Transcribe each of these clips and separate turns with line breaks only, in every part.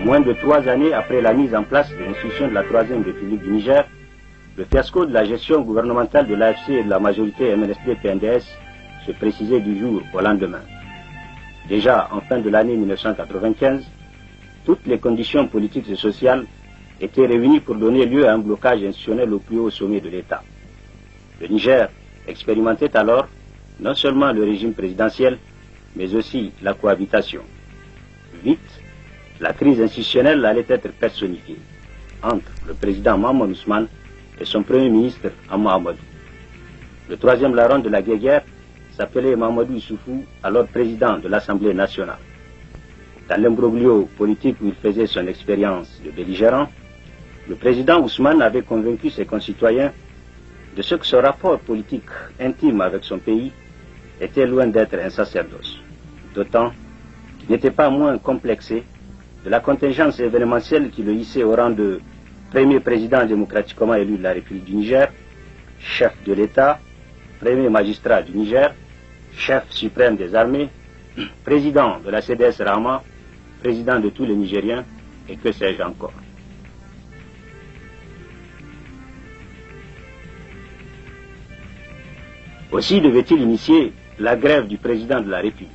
Moins de 3 années après la mise en place de l'institution de la Troisième République du Niger, le fiasco de la gestion gouvernementale de l'AFC et de la majorité MNSD-PNDS se précisait du jour au lendemain. Déjà en fin de l'année 1995, toutes les conditions politiques et sociales étaient réunies pour donner lieu à un blocage institutionnel au plus haut sommet de l'État. Le Niger expérimentait alors non seulement le régime présidentiel, mais aussi la cohabitation. Vite, la crise institutionnelle allait être personnifiée entre le président Mahamadou Ousmane et son premier ministre Hama Amadou. Le troisième larron de la guerre s'appelait Mahamadou Issoufou, alors président de l'Assemblée nationale. Dans l'imbroglio politique où il faisait son expérience de belligérant, le président Ousmane avait convaincu ses concitoyens de ce que ce rapport politique intime avec son pays était loin d'être un sacerdoce, d'autant qu'il n'était pas moins complexé de la contingence événementielle qui le hissait au rang de premier président démocratiquement élu de la République du Niger, chef de l'État, premier magistrat du Niger, chef suprême des armées, président de la CDS Rahma, président de tous les Nigériens, et que sais-je encore. Aussi devait-il initier la grève du président de la République.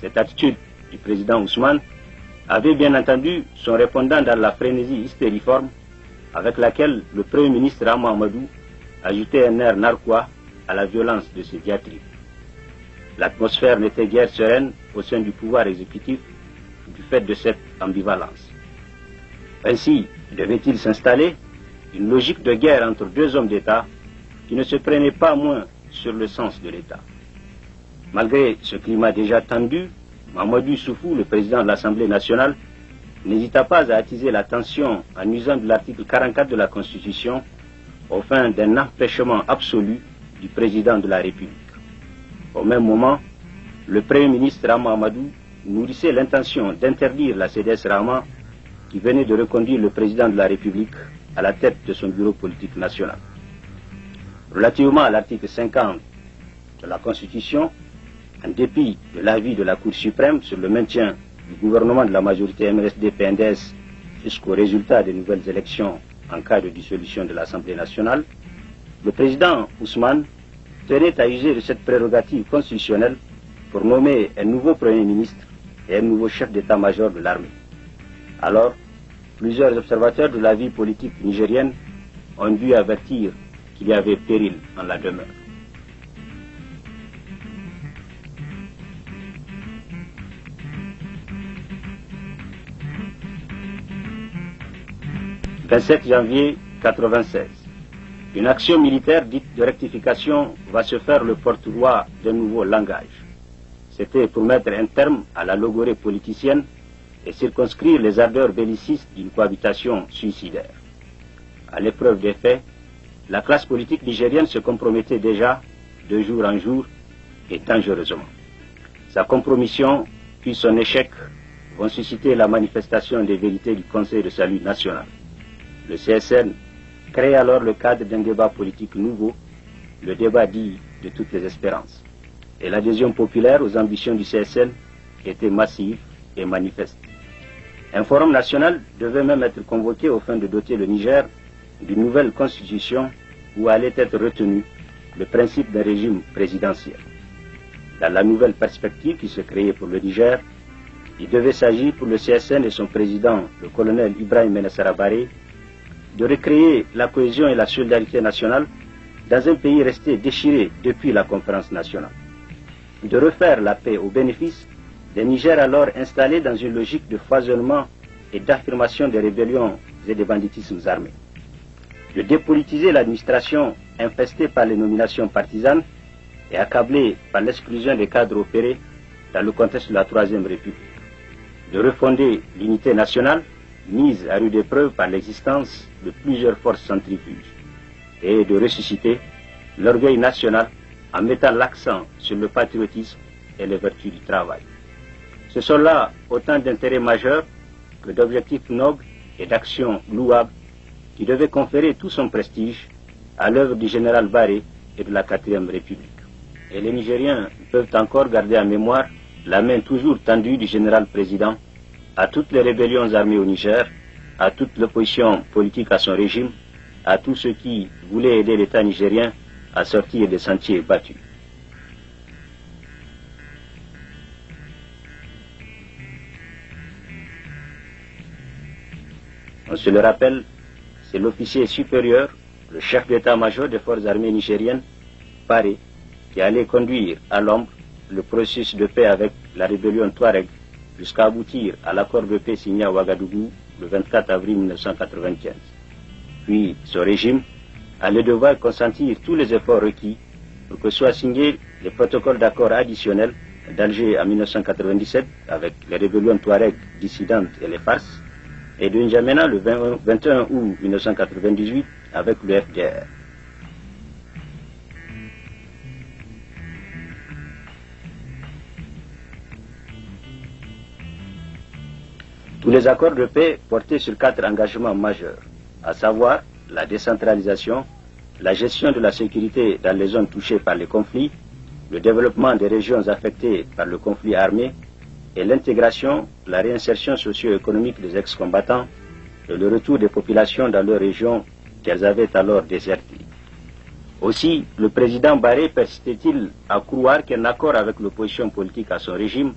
Cette attitude du président Ousmane avait bien entendu son répondant dans la frénésie hystériforme avec laquelle le Premier ministre Hama Amadou ajoutait un air narquois à la violence de ses diatribes. L'atmosphère n'était guère sereine au sein du pouvoir exécutif du fait de cette ambivalence. Ainsi devait-il s'installer une logique de guerre entre deux hommes d'État qui ne se prenaient pas moins sur le sens de l'État. Malgré ce climat déjà tendu, Mahamadou Issoufou, le président de l'Assemblée nationale, n'hésita pas à attiser la tension en usant de l'article 44 de la Constitution aux fins d'un empêchement absolu du président de la République. Au même moment, le Premier ministre Hama Amadou nourrissait l'intention d'interdire la CDS Rahma qui venait de reconduire le président de la République à la tête de son bureau politique national. Relativement à l'article 50 de la Constitution, en dépit de l'avis de la Cour suprême sur le maintien du gouvernement de la majorité MNSD-PNDS jusqu'au résultat des nouvelles élections en cas de dissolution de l'Assemblée nationale, le président Ousmane tenait à user de cette prérogative constitutionnelle pour nommer un nouveau Premier ministre et un nouveau chef d'état-major de l'armée. Alors, plusieurs observateurs de la vie politique nigérienne ont dû avertir qu'il y avait péril en la demeure. « 27 janvier 1996. Une action militaire dite de rectification va se faire le porte-voix d'un nouveau langage. C'était pour mettre un terme à la logorée politicienne et circonscrire les ardeurs bellicistes d'une cohabitation suicidaire. À l'épreuve des faits, la classe politique nigérienne se compromettait déjà de jour en jour et dangereusement. Sa compromission puis son échec vont susciter la manifestation des vérités du Conseil de salut national. Le CSN crée alors le cadre d'un débat politique nouveau, le débat dit de toutes les espérances. Et l'adhésion populaire aux ambitions du CSN était massive et manifeste. Un forum national devait même être convoqué aux fins de doter le Niger d'une nouvelle constitution où allait être retenu le principe d'un régime présidentiel. Dans la nouvelle perspective qui se créait pour le Niger, il devait s'agir pour le CSN et son président, le colonel Ibrahim Ménessara Baré, de recréer la cohésion et la solidarité nationale dans un pays resté déchiré depuis la conférence nationale, de refaire la paix au bénéfice des Niger alors installés dans une logique de foisonnement et d'affirmation des rébellions et des banditismes armés, de dépolitiser l'administration infestée par les nominations partisanes et accablée par l'exclusion des cadres opérés dans le contexte de la Troisième République, de refonder l'unité nationale mise à rude épreuve par l'existence de plusieurs forces centrifuges, et de ressusciter l'orgueil national en mettant l'accent sur le patriotisme et les vertus du travail. Ce sont là autant d'intérêts majeurs que d'objectifs nobles et d'actions louables qui devaient conférer tout son prestige à l'œuvre du général Barré et de la 4e République. Et les Nigériens peuvent encore garder en mémoire la main toujours tendue du général président à toutes les rébellions armées au Niger, à toute l'opposition politique à son régime, à tous ceux qui voulaient aider l'État nigérien à sortir des sentiers battus. On se le rappelle, c'est l'officier supérieur, le chef d'état-major des forces armées nigériennes, Baré, qui allait conduire à l'ombre le processus de paix avec la rébellion Touareg jusqu'à aboutir à l'accord de paix signé à Ouagadougou le 24 avril 1995. Puis ce régime allait devoir consentir tous les efforts requis pour que soient signés les protocoles d'accord additionnels d'Alger en 1997 avec les rébellions Touareg dissidentes et les farces, et de N'Djamena le 21 août 1998 avec le FDR. Tous les accords de paix portaient sur 4 engagements majeurs, à savoir la décentralisation, la gestion de la sécurité dans les zones touchées par les conflits, le développement des régions affectées par le conflit armé et l'intégration, la réinsertion socio-économique des ex-combattants et le retour des populations dans leurs régions qu'elles avaient alors désertées. Aussi, le président Baré persistait-il à croire qu'un accord avec l'opposition politique à son régime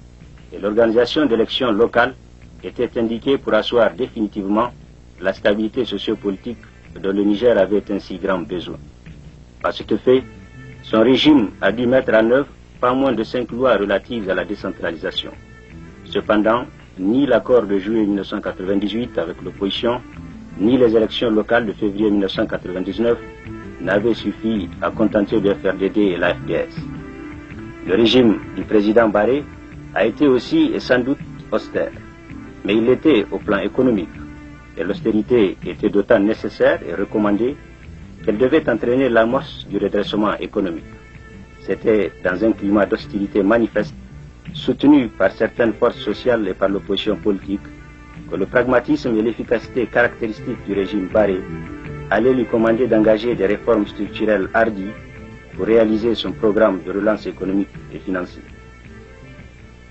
et l'organisation d'élections locales était indiqué pour asseoir définitivement la stabilité sociopolitique dont le Niger avait un si grand besoin. Par ce fait, son régime a dû mettre en œuvre pas moins de 5 lois relatives à la décentralisation. Cependant, ni l'accord de juillet 1998 avec l'opposition, ni les élections locales de février 1999 n'avaient suffi à contenter le FRDD et la FDS. Le régime du président Baré a été aussi et sans doute austère, mais il l'était au plan économique, et l'austérité était d'autant nécessaire et recommandée qu'elle devait entraîner l'amorce du redressement économique. C'était dans un climat d'hostilité manifeste, soutenu par certaines forces sociales et par l'opposition politique, que le pragmatisme et l'efficacité caractéristiques du régime Baré allaient lui commander d'engager des réformes structurelles hardies pour réaliser son programme de relance économique et financière.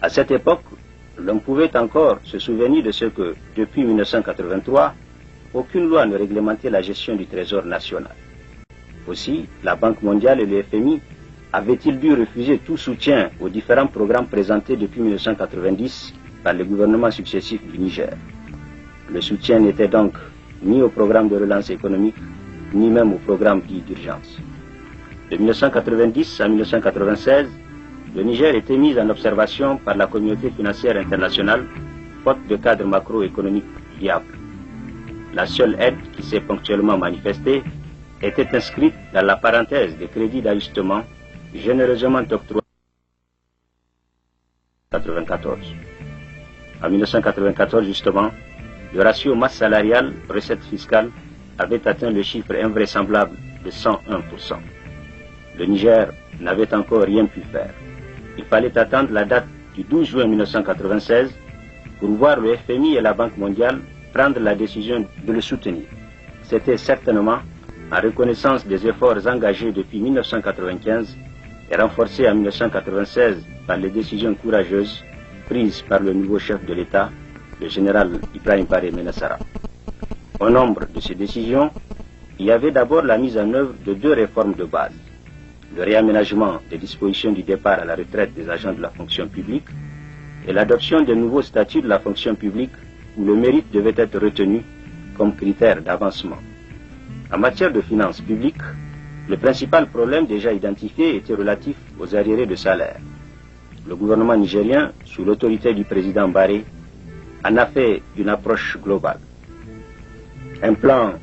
À cette époque, l'on pouvait encore se souvenir de ce que, depuis 1983, aucune loi ne réglementait la gestion du trésor national. Aussi, la Banque mondiale et le FMI avaient-ils dû refuser tout soutien aux différents programmes présentés depuis 1990 par les gouvernements successifs du Niger. Le soutien n'était donc ni au programme de relance économique, ni même au programme dit d'urgence. De 1990 à 1996, le Niger était mis en observation par la communauté financière internationale, faute de cadre macroéconomique viable. La seule aide qui s'est ponctuellement manifestée était inscrite dans la parenthèse des crédits d'ajustement généreusement octroyés en 1994. En 1994, justement, le ratio masse salariale recette fiscale avait atteint le chiffre invraisemblable de 101%. Le Niger n'avait encore rien pu faire. Il fallait attendre la date du 12 juin 1996 pour voir le FMI et la Banque mondiale prendre la décision de le soutenir. C'était certainement en reconnaissance des efforts engagés depuis 1995 et renforcés en 1996 par les décisions courageuses prises par le nouveau chef de l'État, le général Ibrahim Baré Menassara. Au nombre de ces décisions, il y avait d'abord la mise en œuvre de 2 réformes de base. Le réaménagement des dispositions du départ à la retraite des agents de la fonction publique et l'adoption des nouveaux statuts de la fonction publique où le mérite devait être retenu comme critère d'avancement. En matière de finances publiques, le principal problème déjà identifié était relatif aux arriérés de salaire. Le gouvernement nigérien, sous l'autorité du président Baré, en a fait une approche globale. Un plan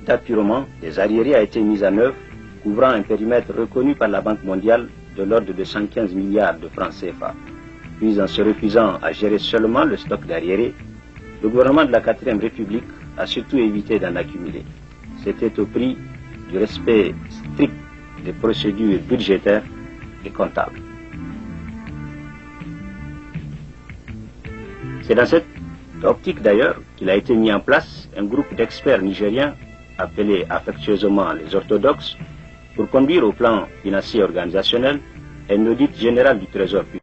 d'apurement des arriérés a été mis en œuvre, couvrant un périmètre reconnu par la Banque mondiale de l'ordre de 115 milliards de francs CFA. Puis, en se refusant à gérer seulement le stock d'arriérés, le gouvernement de la 4e République a surtout évité d'en accumuler. C'était au prix du respect strict des procédures budgétaires et comptables. C'est dans cette optique d'ailleurs qu'il a été mis en place un groupe d'experts nigériens appelés affectueusement les orthodoxes pour conduire au plan financier organisationnel un audit général du Trésor public.